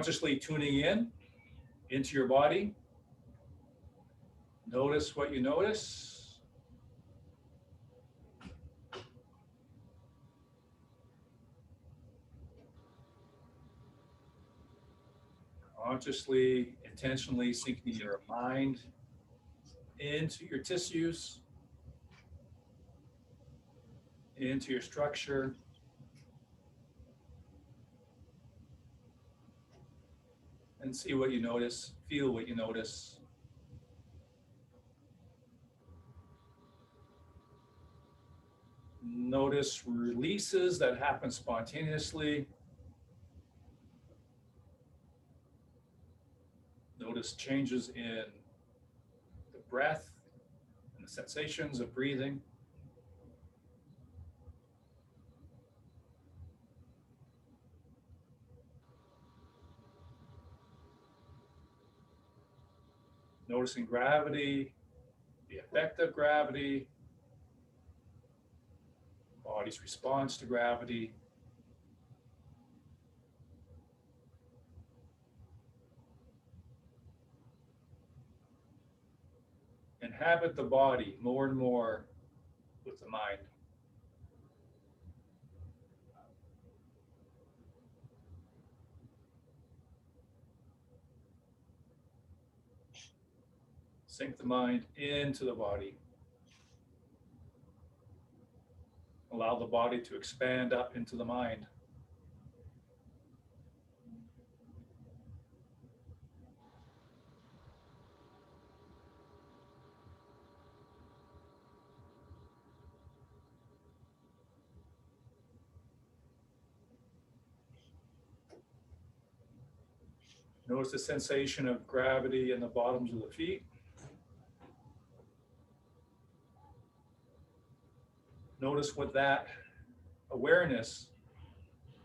Consciously tuning in into your body. Notice what you notice. Consciously, intentionally sinking your mind into your tissues, into your structure. And see what you notice, feel what you notice. Notice releases that happen spontaneously. Notice changes in the breath and the sensations of breathing. Noticing gravity, the effect of gravity, body's response to gravity. Inhabit the body more and more with the mind. Sink the mind into the body. Allow the body to expand up into the mind. Notice the sensation of gravity in the bottoms of the feet. Notice what that awareness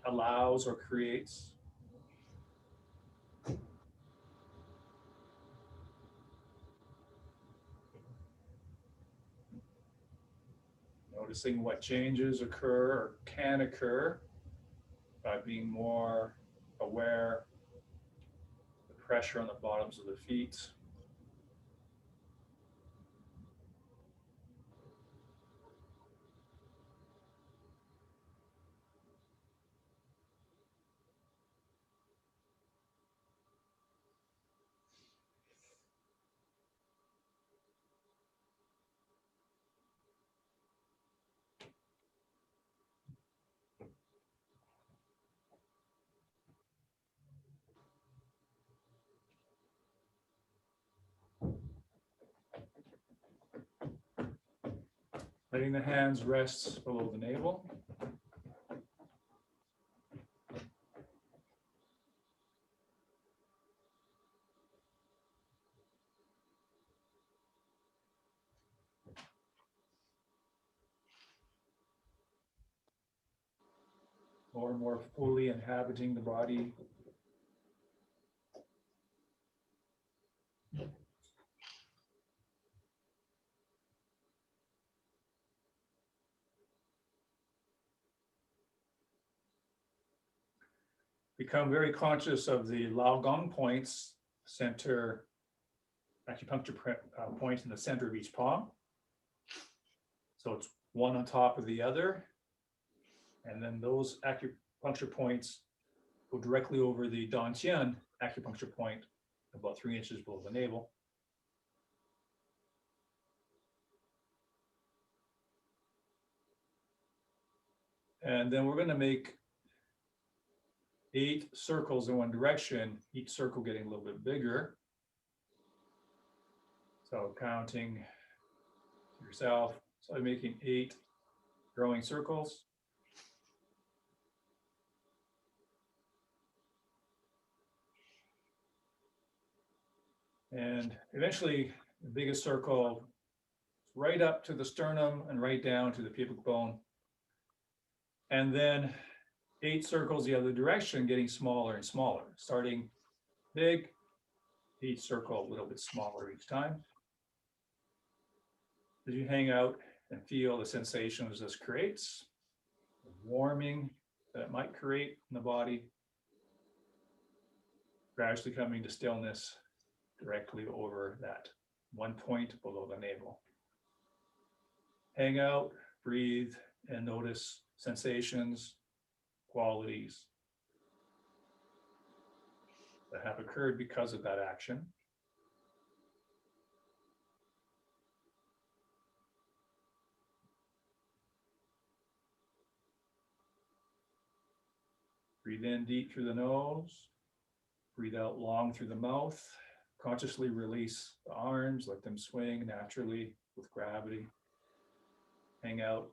allows or creates. Noticing what changes occur or can occur by being more aware of the pressure on the bottoms of the feet. Letting the hands rest below the navel. More and more fully inhabiting the body. Become very conscious of the Lao Gong points, center acupuncture point in the center of each palm. So it's one on top of the other. And then those acupuncture points go directly over the Dantien acupuncture point, about 3 inches below the navel. And then we're going to make 8 circles in one direction, each circle getting a little bit bigger. So counting yourself, so I'm making 8 growing circles. And eventually the biggest circle right up to the sternum and right down to the pubic bone. And then 8 circles the other direction, getting smaller and smaller, starting big, each circle a little bit smaller each time. As you hang out and feel the sensations this creates, the warming that it might create in the body. gradually coming to stillness directly over that one point below the navel. Hang out, breathe, and notice sensations, qualities that have occurred because of that action. Breathe in deep through the nose. Breathe out long through the mouth. Consciously release the arms, let them swing naturally with gravity. Hang out,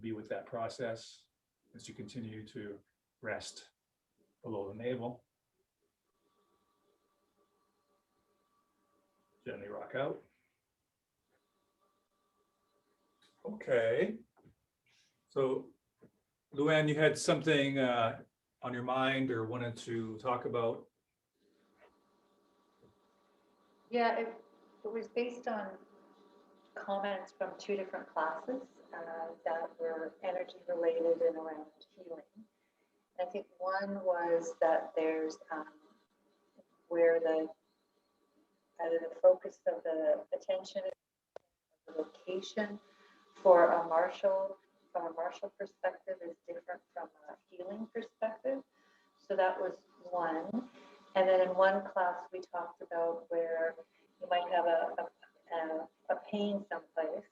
be with that process as you continue to rest below the navel. Gently rock out. Okay. So, Luann, you had something on your mind or wanted to talk about? Yeah, it was based on comments from two different classes that were energy related and around healing. I think one was that there's where the focus of the attention is the location for a martial, from a martial perspective, is different from a healing perspective. So that was one. And then in one class we talked about where you might have a pain someplace,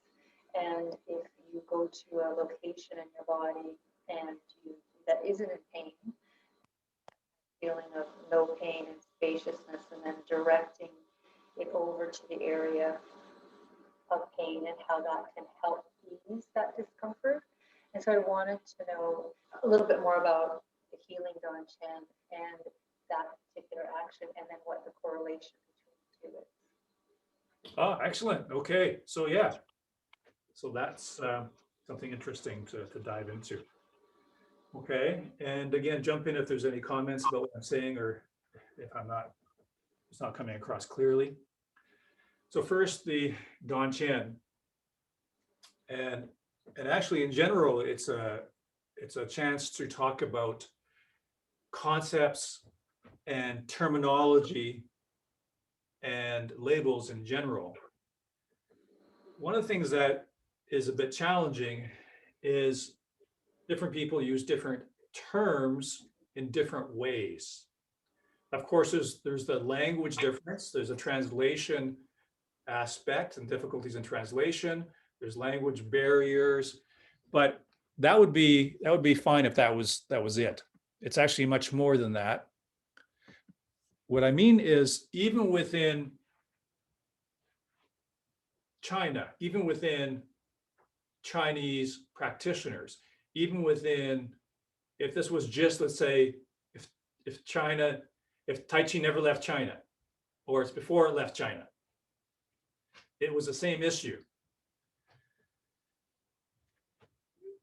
and if you go to a location in your body and that isn't in pain, feeling of no pain and spaciousness, and then directing it over to the area of pain and how that can help ease that discomfort. And so I wanted to know a little bit more about the healing Dantien and that particular action, and then what the correlation between the two is. Oh, excellent. Okay. So yeah. So that's something interesting to dive into. Okay. And again, jump in if there's any comments about what I'm saying, or if it's not coming across clearly. So first, the Dantien. And actually in general, it's a chance to talk about concepts and terminology and labels in general. One of the things that is a bit challenging is different people use different terms in different ways. Of course, there's the language difference. There's a translation aspect and difficulties in translation. There's language barriers, but that would be fine if that was it. It's actually much more than that. What I mean is, even within China, even within Chinese practitioners, even within, if this was just, let's say, if Tai Chi never left China, or it's before it left China, it was the same issue.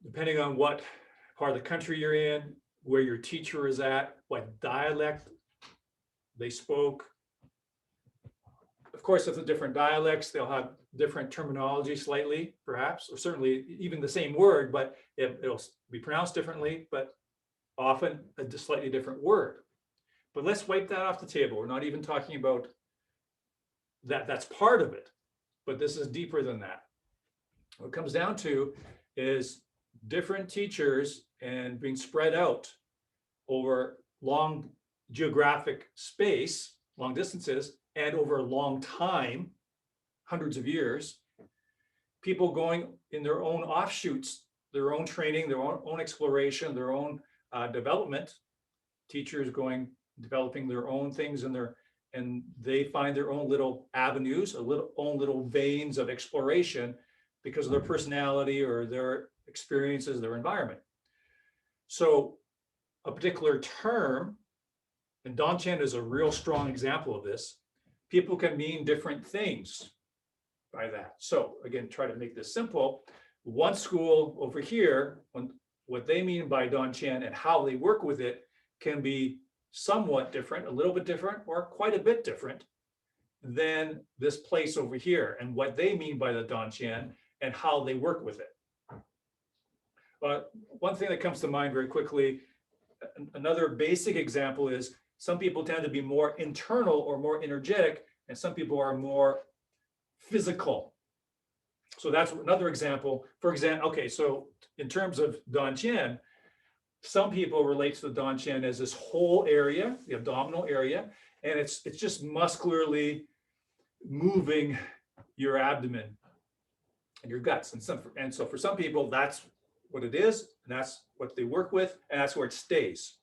Depending on what part of the country you're in, where your teacher is at, what dialect they spoke. Of course, if the different dialects, they'll have different terminology slightly, perhaps, or certainly even the same word, but it'll be pronounced differently, but often a slightly different word. But let's wipe that off the table. We're not even talking about that. That's part of it, but this is deeper than that. What it comes down to is different teachers and being spread out over long geographic space, long distances, and over a long time, hundreds of years, people going in their own offshoots, their own training, their own exploration, their own development, teachers developing their own things and they find their own little avenues, own little veins of exploration because of their personality or their experiences, their environment. So a particular term, and Dantien is a real strong example of this, people can mean different things by that. So again, try to make this simple. One school over here, what they mean by Dantien and how they work with it can be somewhat different, a little bit different, or quite a bit different than this place over here and what they mean by the Dantien and how they work with it. But one thing that comes to mind very quickly, another basic example is Some people tend to be more internal or more energetic, and some people are more physical. So that's another example. For example, okay, so in terms of Dantien, some people relate to the Dantien as this whole area, the abdominal area, and it's just muscularly moving your abdomen and your guts. And so for some people, that's what it is, and that's what they work with, and that's where it stays.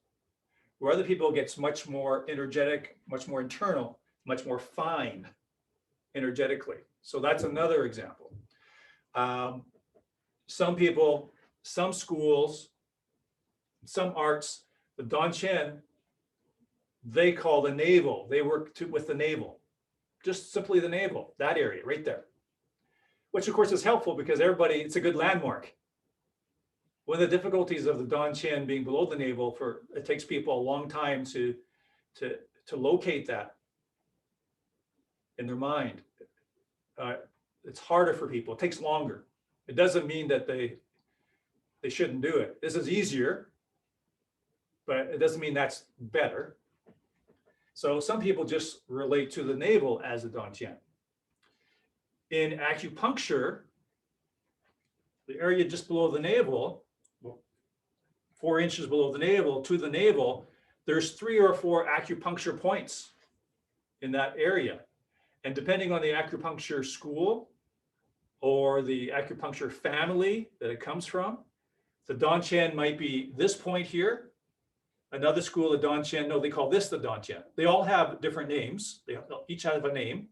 Where other people gets much more energetic, much more internal, much more fine energetically. So that's another example. Some people, some schools, some arts, the Dantien, they call the navel. They work with the navel, just simply the navel, that area right there, which of course is helpful because everybody, it's a good landmark. One of the difficulties of the Dantien being below the navel, it takes people a long time to locate that in their mind. It's harder for people. It takes longer. It doesn't mean that they shouldn't do it. This is easier, but it doesn't mean that's better. So some people just relate to the navel as the Dantien. In acupuncture, the area just below the navel, 4 inches below the navel to the navel, there's 3 or 4 acupuncture points in that area. And depending on the acupuncture school or the acupuncture family that it comes from, the Dantien might be this point here. Another school of Dantien, no, they call this the Dantien. They all have different names. They each have a name,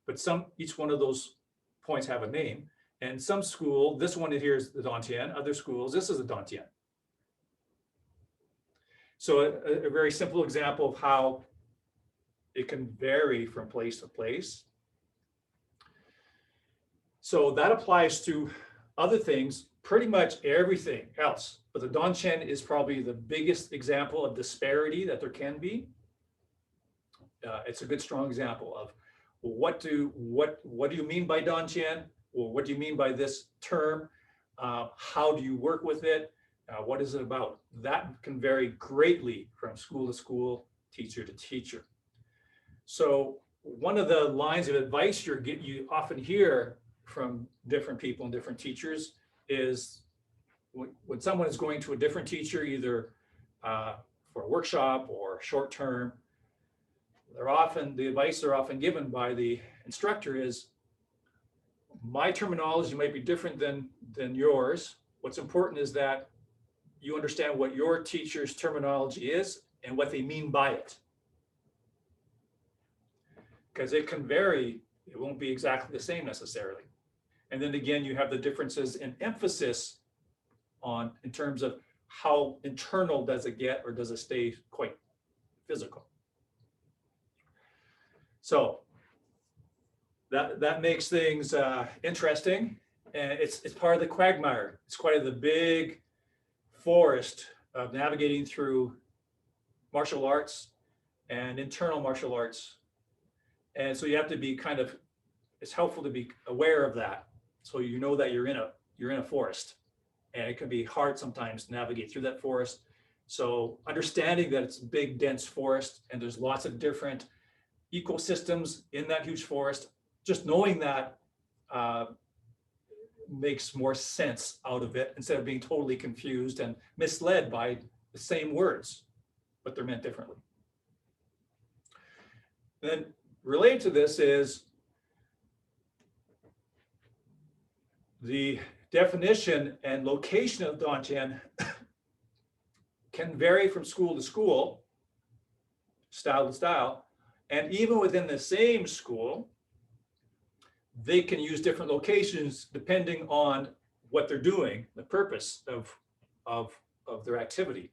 but each one of those points have a name. And some school, this one here is the Dantien. Other schools, this is the Dantien. So a very simple example of how it can vary from place to place. So that applies to other things, pretty much everything else. But the Dantien is probably the biggest example of disparity that there can be. It's a good, strong example of what do you mean by Dantien? Well, what do you mean by this term? How do you work with it? What is it about? That can vary greatly from school to school, teacher to teacher. So one of the lines of advice you often hear from different people and different teachers is when someone is going to a different teacher, either for a workshop or short term, the advice they're often given by the instructor is, my terminology might be different than yours. What's important is that you understand what your teacher's terminology is and what they mean by it. Because it can vary, it won't be exactly the same necessarily. And then again, you have the differences in emphasis in terms of how internal does it get or does it stay quite physical. So that makes things interesting, and it's part of the quagmire. It's quite of the big forest of navigating through martial arts and internal martial arts. And so you have to be it's helpful to be aware of that. So you know that you're in a forest, and it can be hard sometimes to navigate through that forest. So understanding that it's a big, dense forest and there's lots of different ecosystems in that huge forest, just knowing that makes more sense out of it instead of being totally confused and misled by the same words, but they're meant differently. Then related to this is the definition and location of Dantien can vary from school to school, style to style, and even within the same school, they can use different locations depending on what they're doing, the purpose of their activity.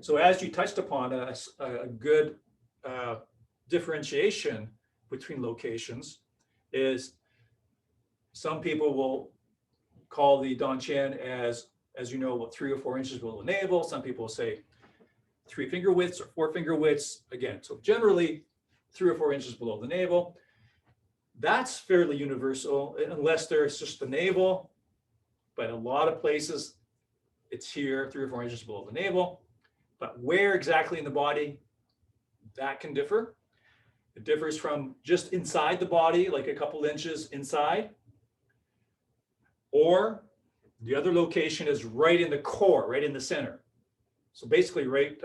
So as you touched upon, a good differentiation between locations is some people will call the Dantien as you know, 3 or 4 inches below the navel. Some people say 3 finger widths or 4 finger widths. Again, so generally 3 or 4 inches below the navel. That's fairly universal, unless there's just the navel. But a lot of places, it's here, 3 or 4 inches below the navel. But where exactly in the body, that can differ. It differs from just inside the body, like a couple inches inside, or the other location is right in the core, right in the center. So basically right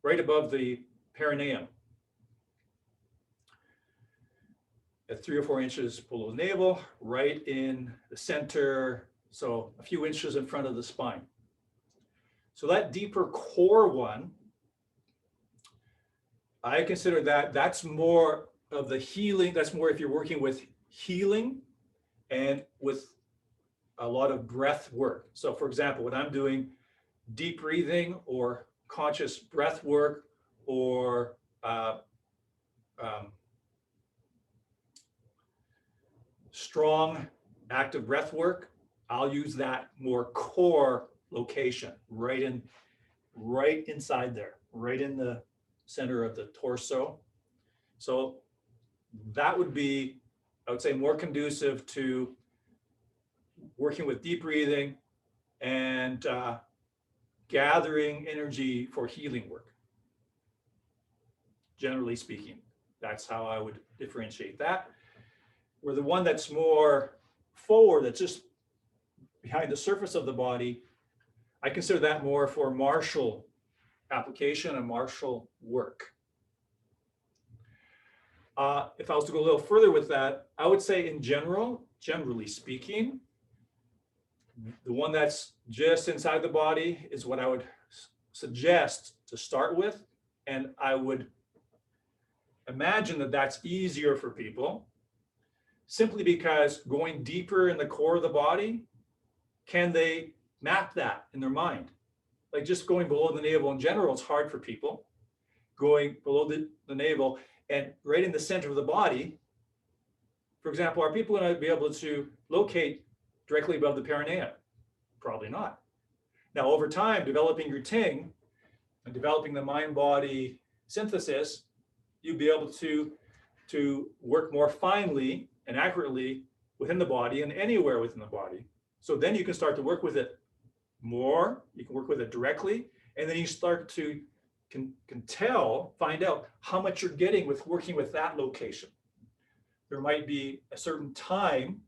above the perineum. At 3 or 4 inches below the navel, right in the center, so a few inches in front of the spine. So that deeper core one, I consider that's more of the healing. That's more if you're working with healing and with a lot of breath work. So for example, when I'm doing deep breathing or conscious breath work or strong active breath work, I'll use that more core location, right inside there, right in the center of the torso. So that would be, I would say, more conducive to working with deep breathing and gathering energy for healing work. Generally speaking, that's how I would differentiate that. Where the one that's more forward, that's just behind the surface of the body, I consider that more for martial application and martial work. If I was to go a little further with that, I would say in general, generally speaking, the one that's just inside the body is what I would suggest to start with. And I would imagine that that's easier for people simply because going deeper in the core of the body, can they map that in their mind? Like just going below the navel in general, it's hard for people. Going below the navel and right in the center of the body, for example, are people going to be able to locate directly above the perineum? Probably not. Now, over time, developing your Ting and developing the mind-body synthesis, you'll be able to work more finely and accurately within the body and anywhere within the body. So then you can start to work with it more, you can work with it directly, and then you start to can find out how much you're getting with working with that location. There might be a certain time,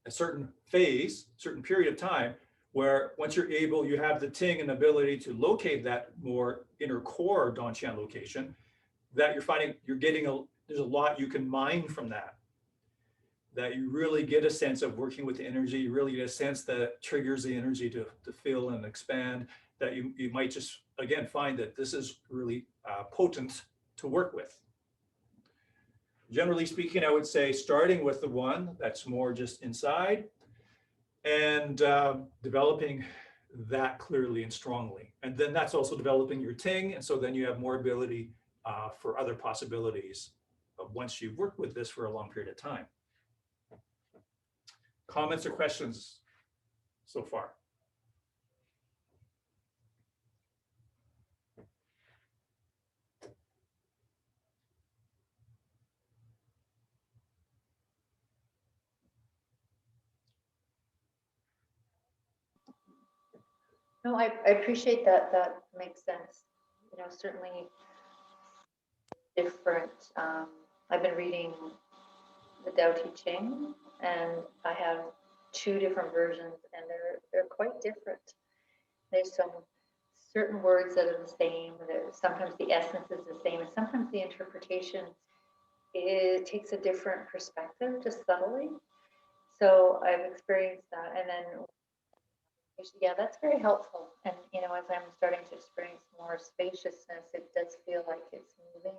a certain phase, certain period of time where once you're able, you have the Ting and ability to locate that more inner core Dantien location, that you're finding you're getting there's a lot you can mine from that you really get a sense of working with the energy, you really get a sense that triggers the energy to fill and expand, that you might just, again, find that this is really potent to work with. Generally speaking, I would say starting with the one that's more just inside and developing that clearly and strongly. And then that's also developing your Ting. And so then you have more ability for other possibilities once you've worked with this for a long period of time. Comments or questions so far? No, I appreciate that. That makes sense. You know, certainly different. I've been reading the Tao Te Ching, and I have 2 different versions, and they're quite different. There's some certain words that are the same. Sometimes the essence is the same, and sometimes the interpretation takes a different perspective, just subtly. So I've experienced that, and then yeah, that's very helpful. And you know, as I'm starting to experience more spaciousness, it does feel like it's moving,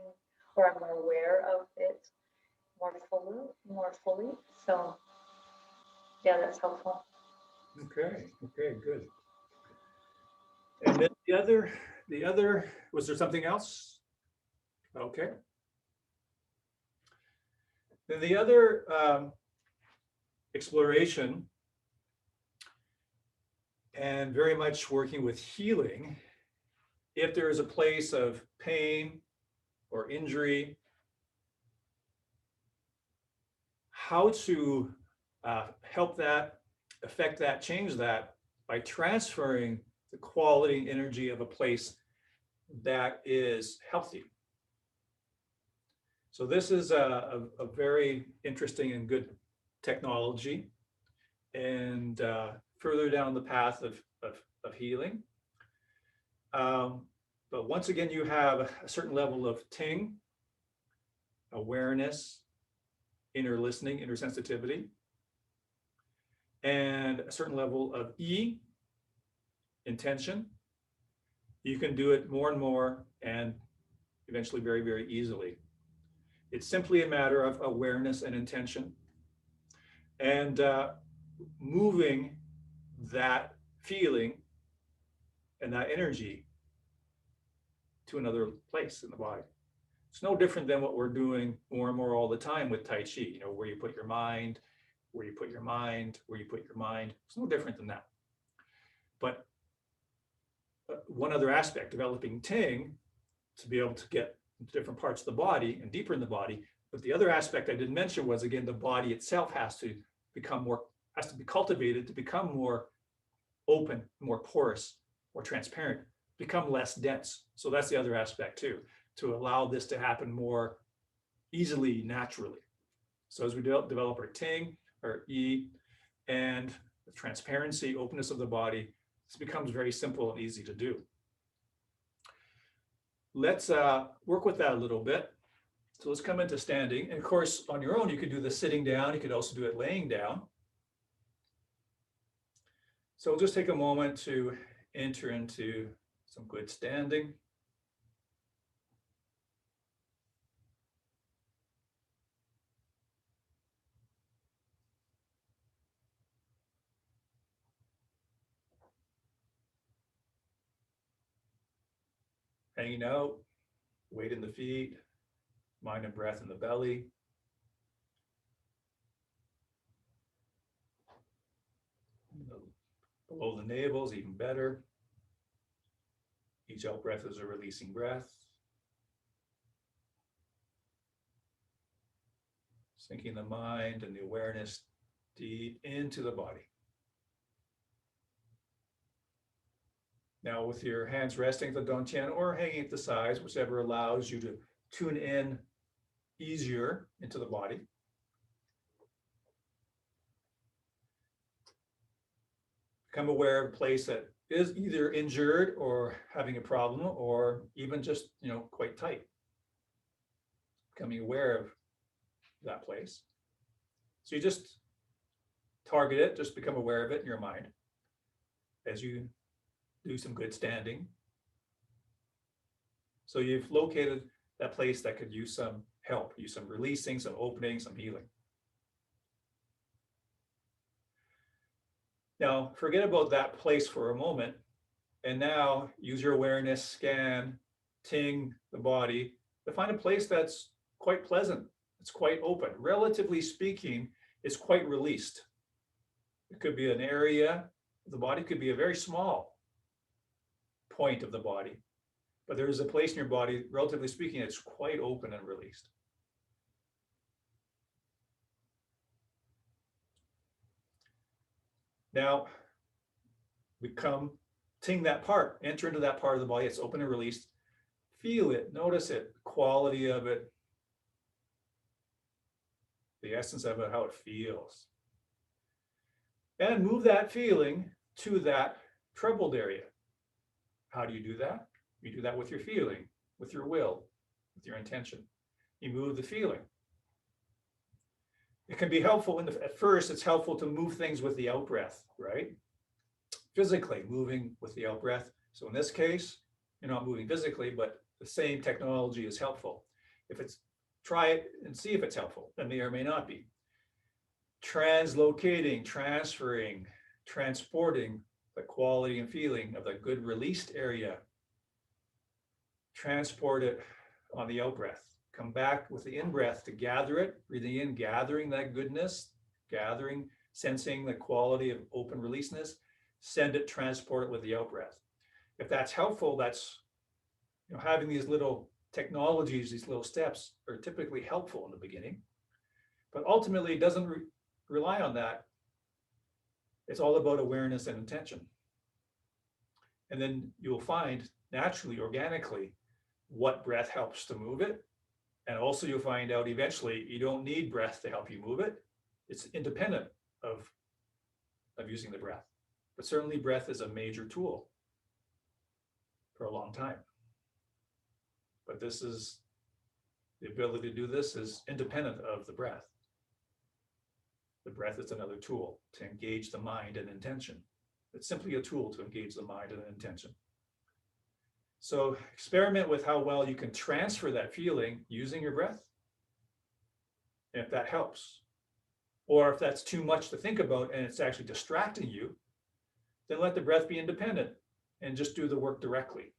or I'm more aware of it more fully. So yeah, that's helpful. Okay, good. And then the other, was there something else? Okay. Then the other exploration, and very much working with healing, if there is a place of pain or injury, how to help that, affect that, change that by transferring the quality and energy of a place that is healthy. So this is a very interesting and good technology, and further down the path of healing. But once again, you have a certain level of Ting, awareness, inner listening, inner sensitivity, and a certain level of E, intention. You can do it more and more and eventually very, very easily. It's simply a matter of awareness and intention and moving that feeling and that energy to another place in the body. It's no different than what we're doing more and more all the time with Tai Chi, you know, where you put your mind, where you put your mind, where you put your mind. It's no different than that. But one other aspect, developing Ting to be able to get different parts of the body and deeper in the body. But the other aspect I didn't mention was, again, the body itself has to become more, has to be cultivated to become more open, more porous, more transparent, become less dense. So that's the other aspect too, to allow this to happen more easily, naturally. So as we develop our Ting, our E, and the transparency, openness of the body, this becomes very simple and easy to do. Let's work with that a little bit. So let's come into standing. And of course, on your own, you could do the sitting down. You could also do it laying down. So we'll just take a moment to enter into some good standing. Hanging out, weight in the feet, mind and breath in the belly. Below the navel is even better. Each out breath is a releasing breath. Sinking the mind and the awareness deep into the body. Now with your hands resting at the Dantien or hanging at the sides, whichever allows you to tune in easier into the body. Become aware of a place that is either injured or having a problem or even just, quite tight. Becoming aware of that place. So you just target it, just become aware of it in your mind as you do some good standing. So you've located that place that could use some help, use some releasing, some opening, some healing. Now, forget about that place for a moment, and now use your awareness, scan, Ting the body to find a place that's quite pleasant, it's quite open. Relatively speaking, it's quite released. It could be an area of the body, could be a very small point of the body, but there is a place in your body, relatively speaking, it's quite open and released. Now, become Ting that part, enter into that part of the body, it's open and released. Feel it, notice it, quality of it, the essence of it, how it feels. And move that feeling to that troubled area. How do you do that? You do that with your feeling, with your will, with your intention. You move the feeling. It can be helpful at first, it's helpful to move things with the out breath, right? Physically moving with the out breath. So in this case, you're not moving physically, but the same technology is helpful. If it's, try it and see if it's helpful. It may or may not be. Translocating, transferring, transporting the quality and feeling of the good released area. Transport it on the out breath. Come back with the in breath to gather it, breathing in, gathering that goodness, gathering, sensing the quality of open releaseness, send it, transport it with the out breath. If that's helpful, that's, having these little technologies, these little steps are typically helpful in the beginning, but ultimately it doesn't rely on that. It's all about awareness and intention. And then you'll find naturally, organically, what breath helps to move it. And also you'll find out eventually you don't need breath to help you move it. It's independent of using the breath. But certainly breath is a major tool for a long time. But this is, the ability to do this is independent of the breath. The breath is another tool to engage the mind and intention. It's simply a tool to engage the mind and intention. So experiment with how well you can transfer that feeling using your breath. And if that helps, or if that's too much to think about and it's actually distracting you, then let the breath be independent and just do the work directly.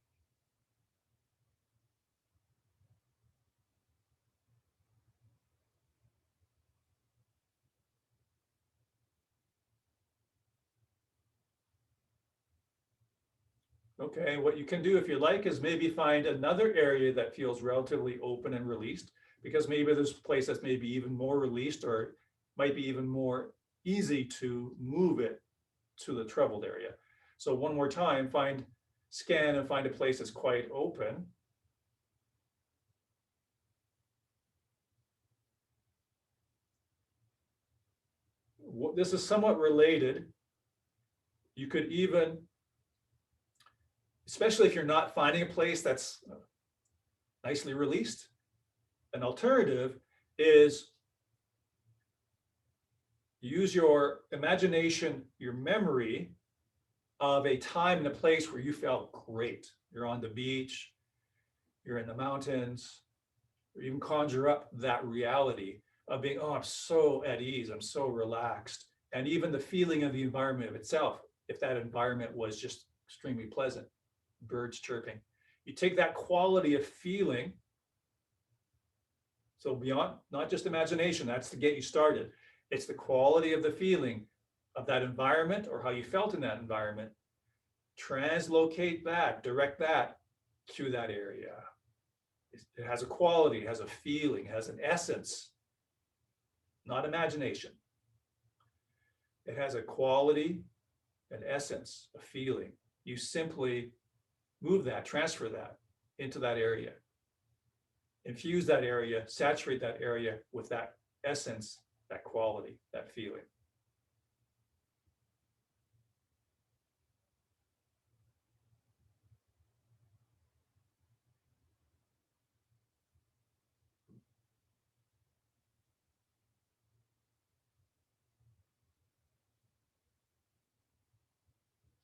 Okay, what you can do if you like is maybe find another area that feels relatively open and released, because maybe there's a place that's maybe even more released or might be even more easy to move it to the troubled area. So one more time, scan and find a place that's quite open. This is somewhat related. You could even, especially if you're not finding a place that's nicely released, an alternative is use your imagination, your memory of a time and a place where you felt great. You're on the beach, you're in the mountains, or even conjure up that reality of being, oh, I'm so at ease, I'm so relaxed. And even the feeling of the environment of itself, if that environment was just extremely pleasant, birds chirping. You take that quality of feeling, so beyond, not just imagination, that's to get you started. It's the quality of the feeling of that environment or how you felt in that environment. Translocate that, direct that to that area. It has a quality, it has a feeling, it has an essence, not imagination. It has a quality, an essence, a feeling. You simply move that, transfer that into that area. Infuse that area, saturate that area with that essence, that quality, that feeling.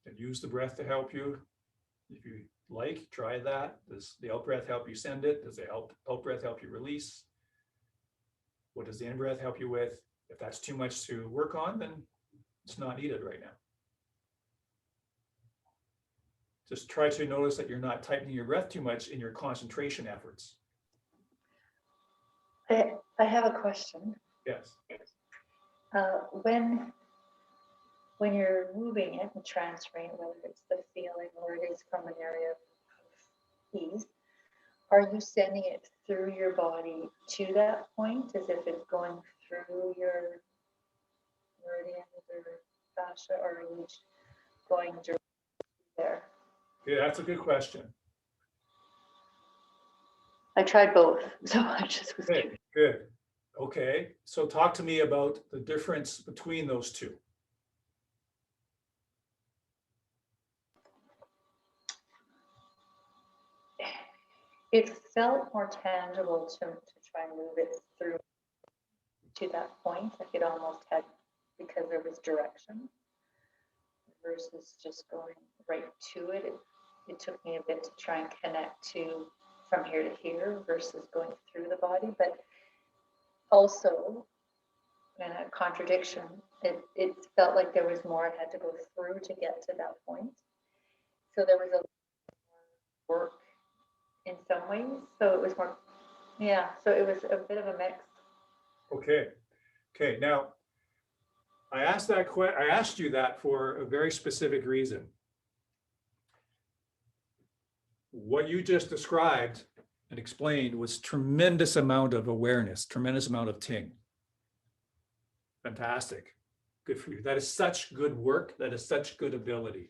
And use the breath to help you. If you like, try that. Does the out breath help you send it? Does the out breath help you release? What does the in breath help you with? If that's too much to work on, then it's not needed right now. Just try to notice that you're not tightening your breath too much in your concentration efforts. I have a question. Yes. When you're moving it and transferring, whether it's the feeling or it is from an area of ease, are you sending it through your body to that point as if it's going through your meridians or fascia, or are you going directly there? Yeah, that's a good question. I tried both, so I just was Good, good. Okay, so talk to me about the difference between those two. It felt more tangible to try and move it through to that point. Like it almost had, because there was direction versus just going right to it. It took me a bit to try and connect to from here to here versus going through the body. But also, in a contradiction, it felt like there was more I had to go through to get to that point. So there was a work in some ways. So it was more, yeah, so it was a bit of a mix. Okay. Okay. Now, I asked you that for a very specific reason. What you just described and explained was tremendous amount of awareness, tremendous amount of Ting. Fantastic. Good for you. That is such good work. That is such good ability.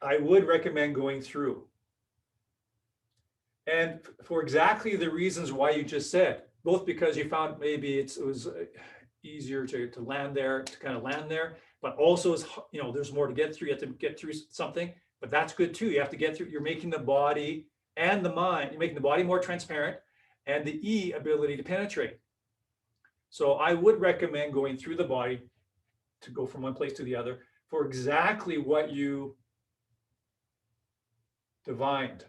I would recommend going through. And for exactly the reasons why you just said, both because you found maybe it was easier to land there, to kind of land there, but also is, there's more to get through. You have to get through something, but that's good too. You have to get through, you're making the body and the mind, you're making the body more transparent and the E ability to penetrate. So I would recommend going through the body to go from one place to the other for exactly what you divined,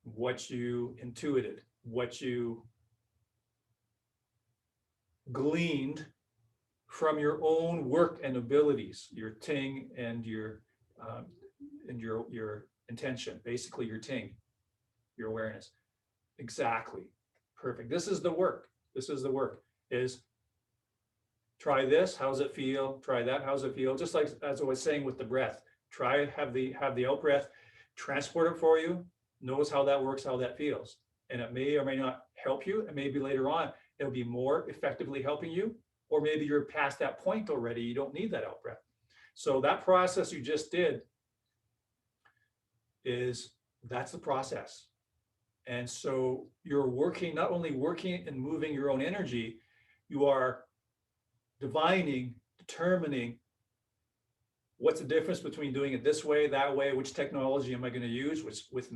what you intuited, what you gleaned from your own work and abilities, your Ting and your intention, basically your Ting, your awareness. Exactly. Perfect. This is the work. This is the work. Is try this, how's it feel? Try that, how's it feel? Just like as I was saying with the breath, try have the out breath, transport it for you, knows how that works, how that feels. And it may or may not help you. And maybe later on, it'll be more effectively helping you, or maybe you're past that point already. You don't need that out breath. So that process you just did that's the process. And so you're working, not only working and moving your own energy, you are divining, determining what's the difference between doing it this way, that way, which technology am I going to use, which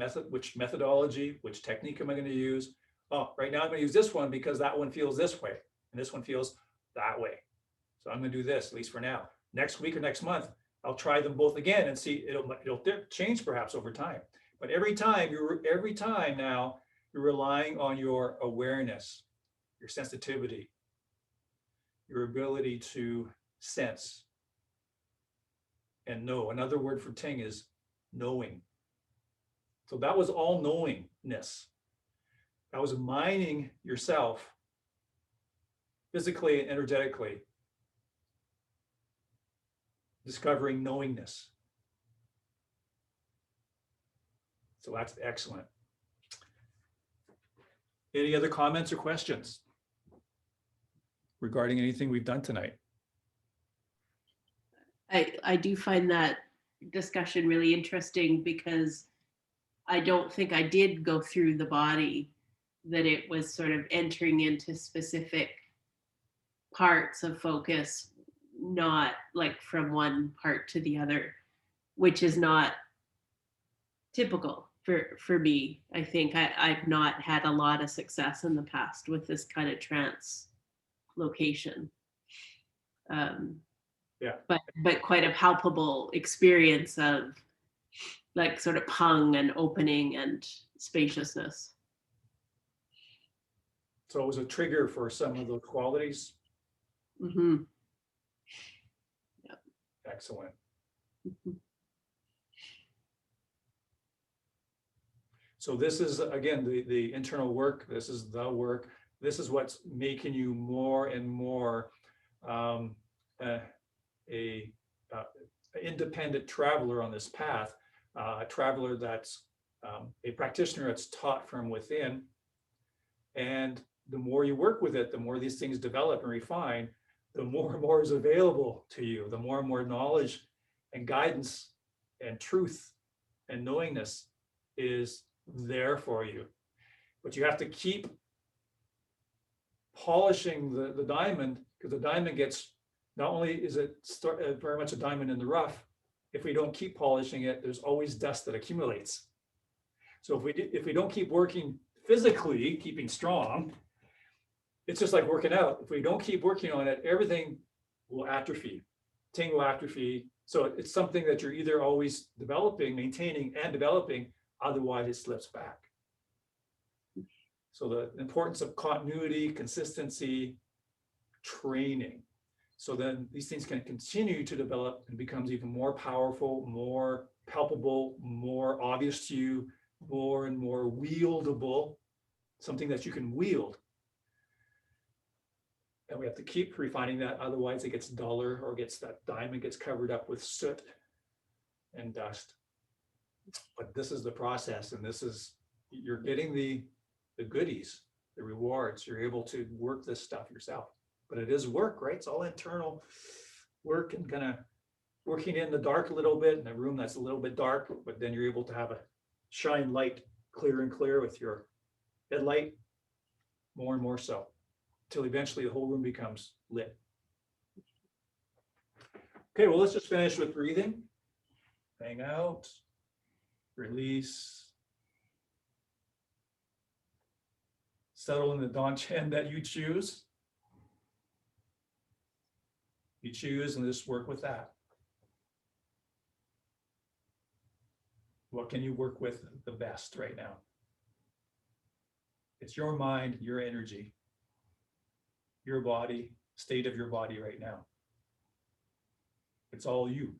methodology, which technique am I going to use? Oh, right now I'm going to use this one because that one feels this way and this one feels that way. So I'm going to do this, at least for now. Next week or next month, I'll try them both again and see it'll change perhaps over time. But every time now you're relying on your awareness, your sensitivity, your ability to sense and know. Another word for Ting is knowing. So that was all knowingness. That was mining yourself physically and energetically, discovering knowingness. So that's excellent. Any other comments or questions regarding anything we've done tonight? I do find that discussion really interesting because I don't think I did go through the body, that it was sort of entering into specific parts of focus, not like from one part to the other, which is not typical for me. I think I've not had a lot of success in the past with this kind of trance location. Yeah. But quite a palpable experience of like sort of pung and opening and spaciousness. So it was a trigger for some of those qualities. Mm-hmm. Yep. Excellent. Mm-hmm. So this is, again, the internal work. This is the work. This is what's making you more and more independent traveler on this path, a traveler that's a practitioner that's taught from within. And the more you work with it, the more these things develop and refine, the more and more is available to you, the more and more knowledge and guidance and truth and knowingness is there for you. But you have to keep polishing the diamond, because the diamond gets, not only is it very much a diamond in the rough, if we don't keep polishing it, there's always dust that accumulates. So if we don't keep working physically, keeping strong, it's just like working out. If we don't keep working on it, everything will atrophy. Ting will atrophy. So it's something that you're either always developing, maintaining, and developing, otherwise it slips back. So the importance of continuity, consistency, training. So then these things can continue to develop and becomes even more powerful, more palpable, more obvious to you, more and more wieldable, something that you can wield. And we have to keep refining that, otherwise it gets duller, or that diamond gets covered up with soot and dust. But this is the process, and you're getting the goodies, the rewards. You're able to work this stuff yourself. But it is work, right? It's all internal work and kind of working in the dark a little bit, in a room that's a little bit dark, but then you're able to have a shine light clear and clear with your headlight, more and more so, till eventually the whole room becomes lit. Okay, well, let's just finish with breathing. Hang out, release. Settle in the Dantien that you choose. You choose and just work with that. What can you work with the best right now? It's your mind, your energy, your body, state of your body right now. It's all you.